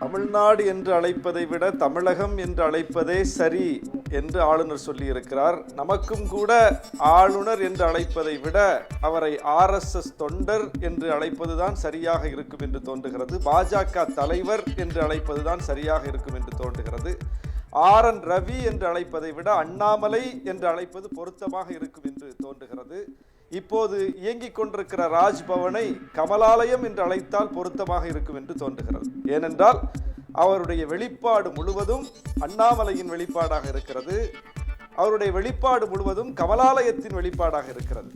தமிழ்நாடு என்று அழைப்பதை விட தமிழகம் என்று அழைப்பதே சரி என்று ஆளுநர் சொல்லியிருக்கிறார். நமக்கும் கூட ஆளுநர் என்று அழைப்பதை விட அவரை RSS தொண்டர் என்று அழைப்பதுதான் சரியாக இருக்கும் என்று தோன்றுகிறது. பாஜக தலைவர் என்று அழைப்பதுதான் சரியாக இருக்கும் என்று தோன்றுகிறது. RN ரவி என்று அழைப்பதை விட அண்ணாமலை என்று அழைப்பது பொருத்தமாக இருக்கும் என்று தோன்றுகிறது. இப்போது இயங்கிக் கொண்டிருக்கிற ராஜ்பவனை கமலாலயம் என்று அழைத்தால் பொருத்தமாக இருக்கும் என்று தோன்றுகிறது. ஏனென்றால் அவருடைய வெளிப்பாடு முழுவதும் அண்ணாமலையின் வெளிப்பாடாக இருக்கிறது. அவருடைய வெளிப்பாடு முழுவதும் கமலாலயத்தின் வெளிப்பாடாக இருக்கிறது.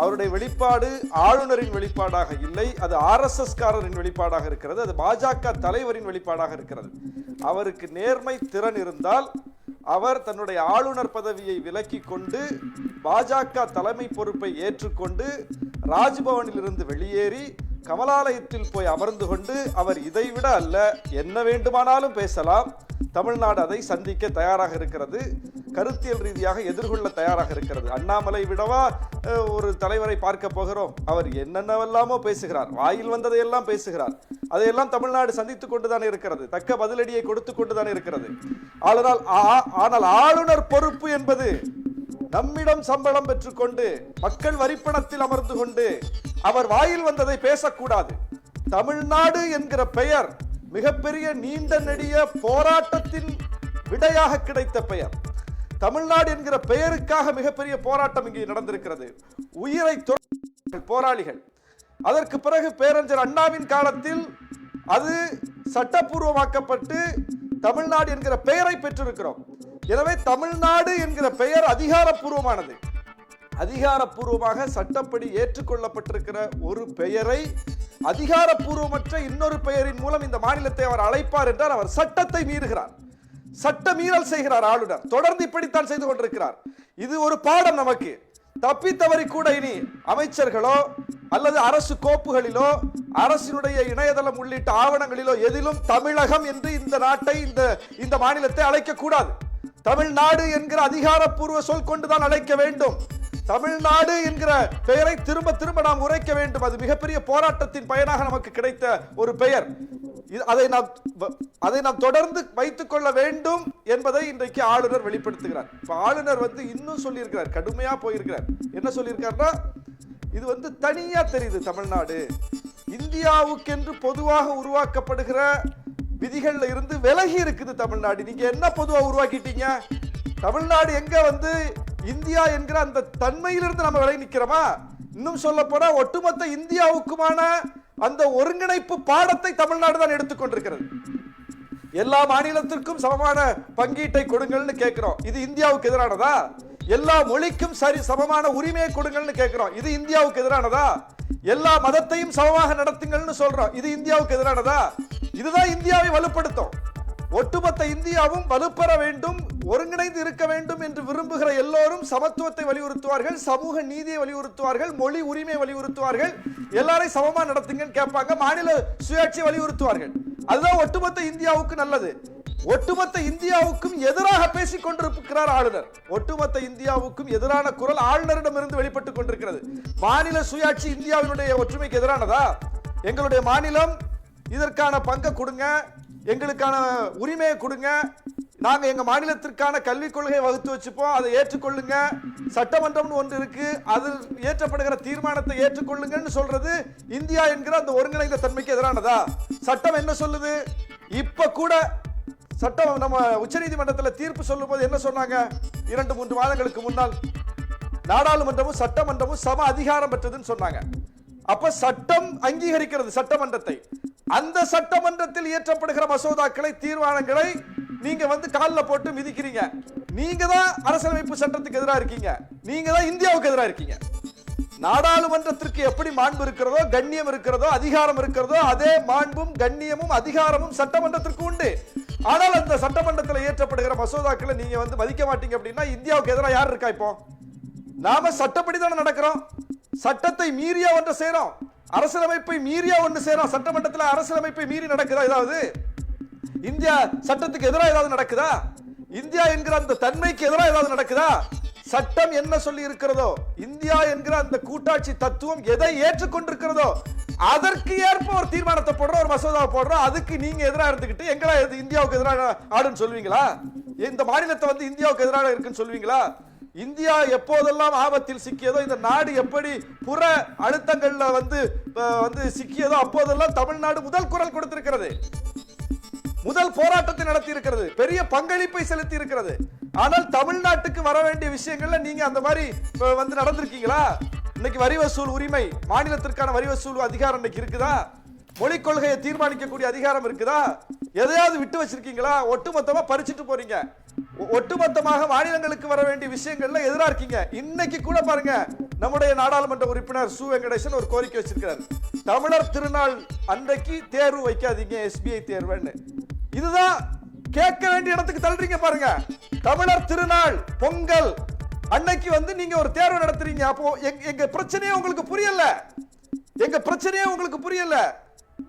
அவருடைய வெளிப்பாடு ஆளுநரின் வெளிப்பாடாக இல்லை, அது RSS காரரின் வெளிப்பாடாக இருக்கிறது. அது பாஜக தலைவரின் வெளிப்பாடாக இருக்கிறது. அவருக்கு நேர்மை திறன் இருந்தால் அவர் தன்னுடைய ஆளுநர் பதவியை விலக்கி கொண்டு பாஜக தலைமை பொறுப்பை ஏற்றுக்கொண்டு ராஜ்பவனில் இருந்து வெளியேறி கமலாலயத்தில் போய் அமர்ந்து கொண்டு அவர் இதைவிட அல்ல என்ன வேண்டுமானாலும் பேசலாம், தமிழ்நாடு அதை சந்திக்க தயாராக இருக்கிறது, கருத்தியல் ரீதியாக எதிர்கொள்ள தயாராக இருக்கிறது. அண்ணாமலை விடவா ஒரு தலைவரை பார்க்க போகிறோம்? அவர் என்னென்னவெல்லாமோ பேசுகிறார், வாயில் வந்ததையெல்லாம் பேசுகிறார். அதையெல்லாம் தமிழ்நாடு சந்தித்துக் கொண்டுதான் இருக்கிறது, தக்க பதிலடியை கொடுத்து கொண்டுதான் இருக்கிறது. ஆனால் ஆளுநர் பொறுப்பு என்பது நம்மிடம் சம்பளம் பெற்றுக்கொண்டு மக்கள் வரிப்பணத்தில் அமர்ந்து கொண்டு அவர் வாயில் வந்ததை பேசக்கூடாது. தமிழ்நாடு என்கிற பெயர் மிகப்பெரிய நீண்ட நெடிய போராட்டத்தின் விடையாக கிடைத்த பெயர். தமிழ்நாடு என்கிற பெயருக்காக மிகப்பெரிய போராட்டம் இங்கே நடந்திருக்கிறது. உயிரை போராளிகள். அதற்கு பிறகு பேரறிஞர் அண்ணாவின் காலத்தில் அது சட்டப்பூர்வமாக்கப்பட்டு தமிழ்நாடு என்கிற பெயரை பெற்றிருக்கிறோம். எனவே தமிழ்நாடு என்கிற பெயர் அதிகாரப்பூர்வமானது. அதிகாரப்பூர்வமாக சட்டப்படி ஏற்றுக்கொள்ளப்பட்டிருக்கிற ஒரு பெயரை அதிகாரப்பூர்வமற்ற இன்னொரு பெயரின் மூலம் இந்த மாநிலத்தை அவர் அழைப்பார் என்றால் அவர் சட்டத்தை மீறுகிறார், சட்ட மீறல் செய்கிறார். ஆளுநர் தொடர்ந்து இப்படித்தான் செய்து கொண்டிருக்கிறார். இது ஒரு பாடம் நமக்கு. தப்பித்தவறி கூட இனி அமைச்சர்களோ அல்லது அரசு கோப்புகளிலோ அரசினுடைய இணையதளம் உள்ளிட்ட ஆவணங்களிலோ எதிலும் தமிழகம் என்று இந்த நாட்டை இந்த மாநிலத்தை அழைக்க கூடாது. தமிழ்நாடு என்கிற அதிகாரப்பூர்வ சொல் கொண்டுதான் அழைக்க வேண்டும். தமிழ்நாடு என்கிற பெயரை திரும்ப திரும்ப நாம் உரைக்க வேண்டும். அது மிகப்பெரிய போராட்டத்தின் பயனாக நமக்கு கிடைத்த ஒரு பெயர். அதை நாம் தொடர்ந்து வைத்துக் கொள்ள வேண்டும் என்பதை இன்றைக்கு ஆளுநர் வெளிப்படுத்துகிறார். இப்ப ஆளுநர் இன்னும் சொல்லியிருக்கிறார், கடுமையா போயிருக்கிறார். என்ன சொல்லியிருக்காருன்னா, இது தனியா தெரியுது. தமிழ்நாடு இந்தியாவுக்கென்று பொதுவாக உருவாக்கப்படுகிற விதிகள்ல இருந்து விலகி இருக்குது. தமிழ்நாடு நீங்க என்ன பொதுவா உருவாக்கிட்டீங்க? தமிழ்நாடு எங்க இந்தியா என்கிற அந்த தன்மையிலிருந்து நம்ம விலகி நிக்கிறோமா? இன்னும் சொல்ல போனா ஒட்டுமொத்த இந்தியாவுக்குமான அந்த ஒருங்கிணைப்பு பாடத்தை தமிழ்நாடு தான் எடுத்துக்கொண்டிருக்கிறது. எல்லா மாநிலத்திற்கும் சமமான பங்கீட்டை கொடுங்கள்னு கேட்கிறோம், இது இந்தியாவுக்கு எதிரானதா? எல்லா மொழிக்கும் சரி சமமான உரிமையை கொடுங்கள்னு கேட்கிறோம், இது இந்தியாவுக்கு எதிரானதா? எல்லா மதத்தையும் சமமாக நடத்துங்கள்னு சொல்றோம், இது இந்தியாவுக்கு எதிரானதா? இதுதான் இந்தியாவை வலுப்படுத்தும். ஒட்டுமொத்த இந்தியாவும் வலுப்பெற வேண்டும், ஒருங்கிணைந்து இருக்க வேண்டும் என்று விரும்புகிற எல்லோரும் சமத்துவத்தை வலியுறுத்துவார்கள், சமூக நீதியை வலியுறுத்துவார்கள், மொழி உரிமையை வலியுறுத்துவார்கள், எல்லாரையும் சமமா நடத்துங்கன்னு கேட்பாங்க, மாநில சுயாட்சியை வலியுறுத்துவார்கள். அதுதான் ஒட்டுமொத்த இந்தியாவுக்கு நல்லது. ஒட்டுமொத்த இந்தியாவுக்கும் எதிராக பேசிக் கொண்டிருக்கிறார் ஆளுநர். ஒட்டுமொத்த இந்தியாவுக்கும் எதிரான குரல் ஆளுநரிடமிருந்து வெளிப்பட்டுக் கொண்டிருக்கிறது. மாநில சுயாட்சி இந்தியாவினுடைய ஒற்றுமைக்கு எதிரானதா? எங்களுடைய மாநிலம் இதற்கான பங்கை கொடுங்க, எங்களுக்கான உரிமையை கொடுங்க, நாங்க எங்க மாநிலத்திற்கான கல்விக் கொள்கையை வகுத்து வச்சுப்போம், அதை ஏற்றுக்கொள்ளுங்க, சட்டமன்றம்னு ஒன்று இருக்கு, அது ஏற்றப்படுகிற தீர்மானத்தை ஏற்றுக்கொள்ளுங்கன்னு சொல்றது இந்தியா என்கிற அந்த ஒருங்கிணைந்த தன்மைக்கு எதிரானதா? சட்டம் என்ன சொல்லுது? இப்ப கூட சட்டம் நம்ம உச்சநீதிமன்றத்தில் தீர்ப்பு சொல்லும் போது என்ன சொன்னாங்க? 2-3 மாதங்களுக்கு முன்னால் நாடாளுமன்றமும் சட்டமன்றமும் சம அதிகாரம் பெற்றதுன்னு சொன்னாங்க. அப்ப சட்டம் அங்கீகரிக்கிறது சட்டமன்றத்தை. அந்த சட்டமன்றத்தில் இயற்றப்படுகிற மசோதாக்களை தீர்மானங்களை நீங்க காலில் போட்டு மிதிக்கிறீங்க. நீங்க தான் அரசியலமைப்பு சட்டத்துக்கு எதிராக இருக்கீங்க, நீங்க தான் இந்தியாவுக்கு எதிராக இருக்கீங்க. நாடாளுமன்றத்திற்கு எப்படி மாண்பு இருக்கிறதோ, கண்ணியம் இருக்கிறதோ, அதிகாரம் இருக்கிறதோ, அதே மாண்பும் கண்ணியமும் அதிகாரமும் சட்டமன்றத்திற்கு உண்டு. ஆனால் அந்த சட்டமன்றத்தில் இயற்றப்படுகிற மசோதாக்களை நீங்க மதிக்க மாட்டீங்க அப்படின்னா இந்தியாவுக்கு எதிராக யார் இருக்கா? இப்போ நாம சட்டப்படி தானே நடக்கிறோம். சட்டத்தை மீறியா ஒன்று செய்யறோம், அரசியலமைப்பை மீறியா ஒன்று செய்யறோம். சட்டமன்றத்தில் அரசியலமைப்பை மீறி நடக்குதா? ஏதாவது இந்தியா சட்டத்துக்கு எதிராக ஏதாவது நடக்குதா? இந்தியா என்கிற அந்த தன்மைக்கு எதிராக ஏதாவது நடக்குதா? சட்டம் என்ன சொல்லி இருக்கிறதோ, இந்தியா என்கிற அந்த கூட்டாட்சி தத்துவம் எதை ஏற்றுக்கொண்டிருக்கிறதோ அதற்கு ஏற்ப ஒரு தீர்மானத்தை போடுறோம், ஒரு மசோதாவை போடுறோம். அதுக்கு நீங்க எதிராக இருந்துகிட்டு எங்களா இந்தியாவுக்கு எதிராக ஆடுன்னு சொல்லுவீங்களா? இந்த மாநிலத்தை வந்து இந்தியாவுக்கு எதிராக இருக்குன்னு சொல்லுவீங்களா? இந்தியா எப்போதெல்லாம் ஆபத்தில் சிக்கியதோ, இந்த நாடு எப்படி புற அழுத்தங்கள்ல வந்து சிக்கியதோ அப்போதெல்லாம் தமிழ்நாடு முதல் குரல் கொடுத்திருக்கிறது, முதல் போராட்டத்தை நடத்தி இருக்கிறது, பெரிய பங்களிப்பை செலுத்தி இருக்கிறது. ஆனால் தமிழ்நாட்டுக்கு வர வேண்டிய விஷயங்கள்ல நீங்க அந்த மாதிரி வந்து நடந்திருக்கீங்களா? இன்னைக்கு வரி வசூல் உரிமை, மாநிலத்திற்கான வரி வசூல் அதிகாரம் இன்னைக்கு இருக்குதா? மொழிக் கொள்கையை தீர்மானிக்கக்கூடிய அதிகாரம் இருக்குதா? எதையாவது விட்டு வச்சிருக்கீங்களா? ஒட்டுமொத்தமா பறிச்சுட்டு போறீங்க. ஒட்டுமொத்தமாக மாநிலங்களுக்கு வர வேண்டிய விஷயங்கள்ல எதிராக இருக்கீங்க. இன்னைக்கு கூட பாருங்க, நம்முடைய நாடாளுமன்ற உறுப்பினர் சு வெங்கடேசன் ஒரு கோரிக்கை வச்சிருக்கிறார், தமிழர் திருநாள் அன்றைக்கு தேர்வு வைக்காதீங்க, SBI தேர்வுன்னு. இதுதான் கேட்க வேண்டிய இடத்துக்கு தள்ளுறீங்க பாருங்க. தமிழர் திருநாள் பொங்கல் அன்னைக்கு வந்து நீங்க ஒரு தேர்வு நடத்துறீங்க. அப்போ எங்க பிரச்சனையே உங்களுக்கு புரியல, எங்க பிரச்சனையே உங்களுக்கு புரியல.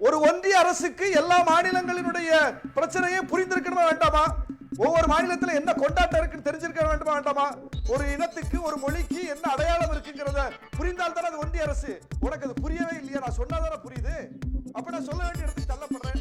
ஒரு ஒன்றிய அரசுக்கு எல்லா மாநிலங்களினுடைய பிரச்சனையே புரிந்திருக்கணுமா வேண்டாமா? ஒவ்வொரு மாநிலத்துல என்ன கொண்டாட்டம் இருக்குன்னு தெரிஞ்சிருக்க வேண்டுமா வேண்டாமா? ஒரு இனத்துக்கு ஒரு மொழிக்கு என்ன அடையாளம் இருக்குங்கிறத புரிந்தால் தானே அது ஒன்றிய அரசு. உனக்கு அது புரியவே இல்லையா? நான் சொன்னாதானே புரியுது. அப்ப நான் சொல்ல வேண்டிய இடத்துக்கு தள்ளப்படுறேன்.